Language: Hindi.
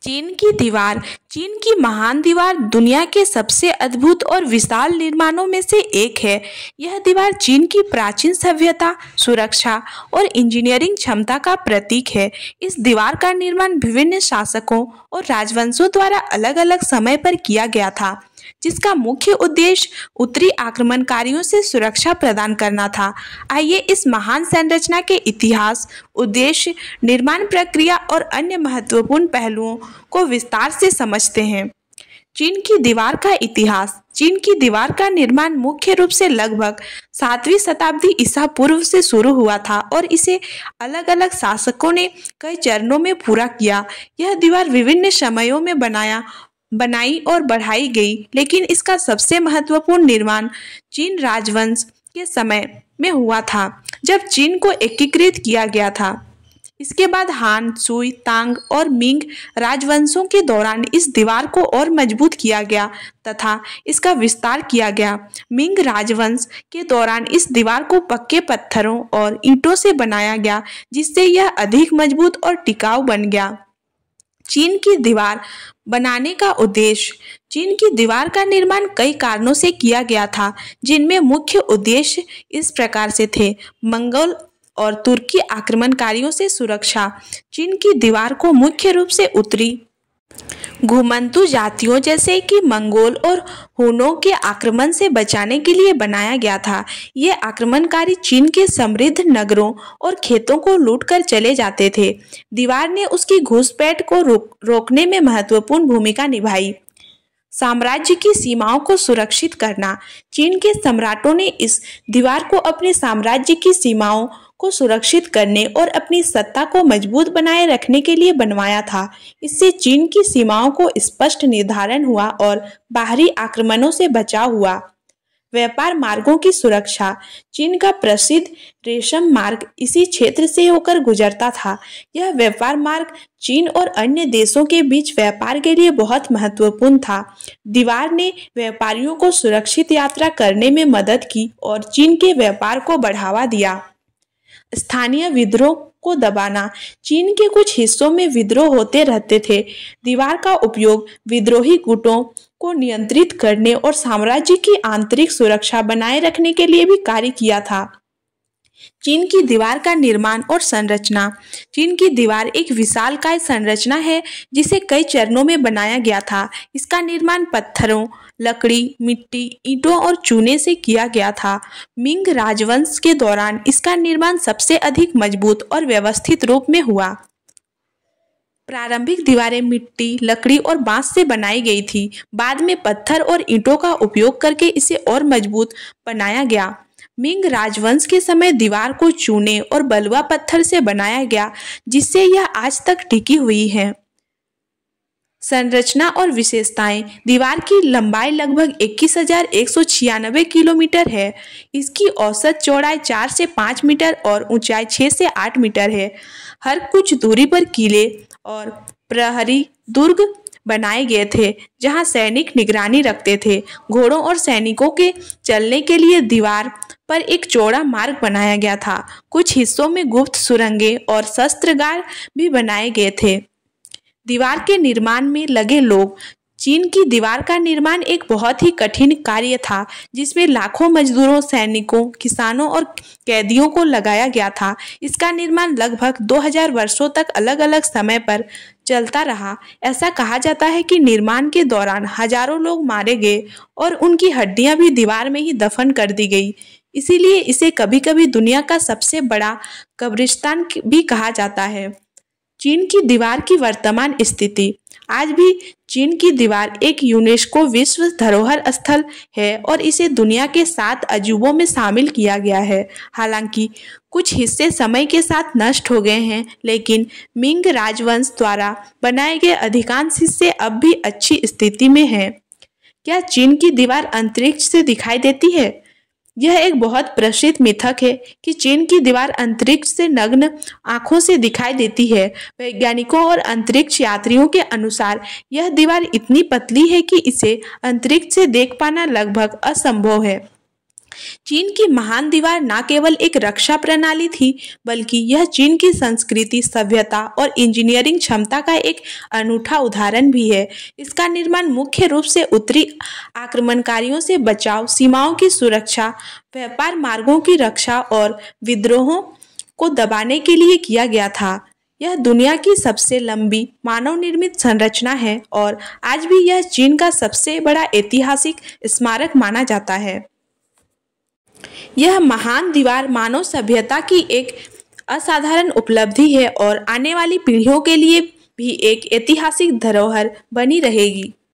चीन की दीवार। चीन की महान दीवार दुनिया के सबसे अद्भुत और विशाल निर्माणों में से एक है। यह दीवार चीन की प्राचीन सभ्यता, सुरक्षा और इंजीनियरिंग क्षमता का प्रतीक है। इस दीवार का निर्माण विभिन्न शासकों और राजवंशों द्वारा अलग अलग समय पर किया गया था, जिसका मुख्य उद्देश्य उत्तरी आक्रमणकारियों से सुरक्षा प्रदान करना था। आइए इस महान संरचना के इतिहास, उद्देश्य, निर्माण प्रक्रिया और अन्य महत्वपूर्ण पहलुओं को विस्तार से समझते हैं। चीन की दीवार का इतिहास। चीन की दीवार का निर्माण मुख्य रूप से लगभग 7वीं शताब्दी ईसा पूर्व से शुरू हुआ था और इसे अलग अलग शासकों ने कई चरणों में पूरा किया। यह दीवार विभिन्न समयों में बनाई और बढ़ाई गई, लेकिन इसका सबसे महत्वपूर्ण निर्माण चीन राजवंश के समय में हुआ था, जब चीन को एकीकृत किया गया था। इसके बाद हान, सुई, तांग और मिंग राजवंशों के दौरान इस दीवार को और मजबूत किया गया तथा इसका विस्तार किया गया। मिंग राजवंश के दौरान इस दीवार को पक्के पत्थरों और ईंटों से बनाया गया, जिससे यह अधिक मजबूत और टिकाऊ बन गया। चीन की दीवार बनाने का उद्देश्य। चीन की दीवार का निर्माण कई कारणों से किया गया था, जिनमें मुख्य उद्देश्य इस प्रकार से थे। मंगोल और तुर्की आक्रमणकारियों से सुरक्षा। चीन की दीवार को मुख्य रूप से उत्तरी घुमंतू जातियों जैसे कि मंगोल और हुनों के आक्रमण से बचाने के लिए बनाया गया था। ये आक्रमणकारी चीन के समृद्ध नगरों और खेतों को लूटकर चले जाते थे। दीवार ने उसकी घुसपैठ को रोकने में महत्वपूर्ण भूमिका निभाई। साम्राज्य की सीमाओं को सुरक्षित करना। चीन के सम्राटों ने इस दीवार को अपने साम्राज्य की सीमाओं को सुरक्षित करने और अपनी सत्ता को मजबूत बनाए रखने के लिए बनवाया था। इससे चीन की सीमाओं को स्पष्ट निर्धारण हुआ और बाहरी आक्रमणों से बचाव हुआ। व्यापार मार्गों की सुरक्षा। चीन का प्रसिद्ध रेशम मार्ग इसी क्षेत्र से होकर गुजरता था। यह व्यापार मार्ग चीन और अन्य देशों के बीच व्यापार के लिए बहुत महत्वपूर्ण था। दीवार ने व्यापारियों को सुरक्षित यात्रा करने में मदद की और चीन के व्यापार को बढ़ावा दिया। स्थानीय विद्रोह को दबाना। चीन के कुछ हिस्सों में विद्रोह होते रहते थे। दीवार का उपयोग विद्रोही गुटों को नियंत्रित करने और साम्राज्य की आंतरिक सुरक्षा बनाए रखने के लिए भी कार्य किया था। चीन की दीवार का निर्माण और संरचना। चीन की दीवार एक विशालकाय संरचना है, जिसे कई चरणों में बनाया गया था। इसका निर्माण पत्थरों, लकड़ी, मिट्टी, ईंटों और चूने से किया गया था। मिंग राजवंश के दौरान इसका निर्माण सबसे अधिक मजबूत और व्यवस्थित रूप में हुआ। प्रारंभिक दीवारें मिट्टी, लकड़ी और बांस से बनाई गई थी। बाद में पत्थर और ईंटों का उपयोग करके इसे और मजबूत बनाया गया। मिंग राजवंश के समय दीवार को चूने और बलुआ पत्थर से बनाया गया, जिससे यह आज तक टिकी हुई है। संरचना और विशेषताएं। दीवार की लंबाई लगभग 21,196 किलोमीटर है। इसकी औसत चौड़ाई 4 से 5 मीटर और ऊंचाई 6 से 8 मीटर है। हर कुछ दूरी पर किले और प्रहरी दुर्ग बनाए गए थे, जहां सैनिक निगरानी रखते थे। घोड़ों और सैनिकों के चलने के लिए दीवार पर एक चौड़ा मार्ग बनाया गया था। कुछ हिस्सों में गुप्त सुरंगें और शस्त्रागार भी बनाए गए थे। दीवार के निर्माण में लगे लोग। चीन की दीवार का निर्माण एक बहुत ही कठिन कार्य था, जिसमें लाखों मजदूरों, सैनिकों, किसानों और कैदियों को लगाया गया था। इसका निर्माण लगभग 2000 वर्षों तक अलग अलग समय पर चलता रहा। ऐसा कहा जाता है कि निर्माण के दौरान हजारों लोग मारे गए और उनकी हड्डियां भी दीवार में ही दफन कर दी गई। इसीलिए इसे कभी कभी दुनिया का सबसे बड़ा कब्रिस्तान भी कहा जाता है। चीन की दीवार की वर्तमान स्थिति। आज भी चीन की दीवार एक यूनेस्को विश्व धरोहर स्थल है और इसे दुनिया के 7 अजूबों में शामिल किया गया है। हालांकि कुछ हिस्से समय के साथ नष्ट हो गए हैं, लेकिन मिंग राजवंश द्वारा बनाए गए अधिकांश हिस्से अब भी अच्छी स्थिति में हैं। क्या चीन की दीवार अंतरिक्ष से दिखाई देती है? यह एक बहुत प्रसिद्ध मिथक है कि चीन की दीवार अंतरिक्ष से नग्न आंखों से दिखाई देती है। वैज्ञानिकों और अंतरिक्ष यात्रियों के अनुसार यह दीवार इतनी पतली है कि इसे अंतरिक्ष से देख पाना लगभग असंभव है। चीन की महान दीवार न केवल एक रक्षा प्रणाली थी, बल्कि यह चीन की संस्कृति, सभ्यता और इंजीनियरिंग क्षमता का एक अनूठा उदाहरण भी है। इसका निर्माण मुख्य रूप से उत्तरी आक्रमणकारियों से बचाव, सीमाओं की सुरक्षा, व्यापार मार्गों की रक्षा और विद्रोहों को दबाने के लिए किया गया था। यह दुनिया की सबसे लंबी मानव निर्मित संरचना है और आज भी यह चीन का सबसे बड़ा ऐतिहासिक स्मारक माना जाता है। यह महान दीवार मानव सभ्यता की एक असाधारण उपलब्धि है और आने वाली पीढ़ियों के लिए भी एक ऐतिहासिक धरोहर बनी रहेगी।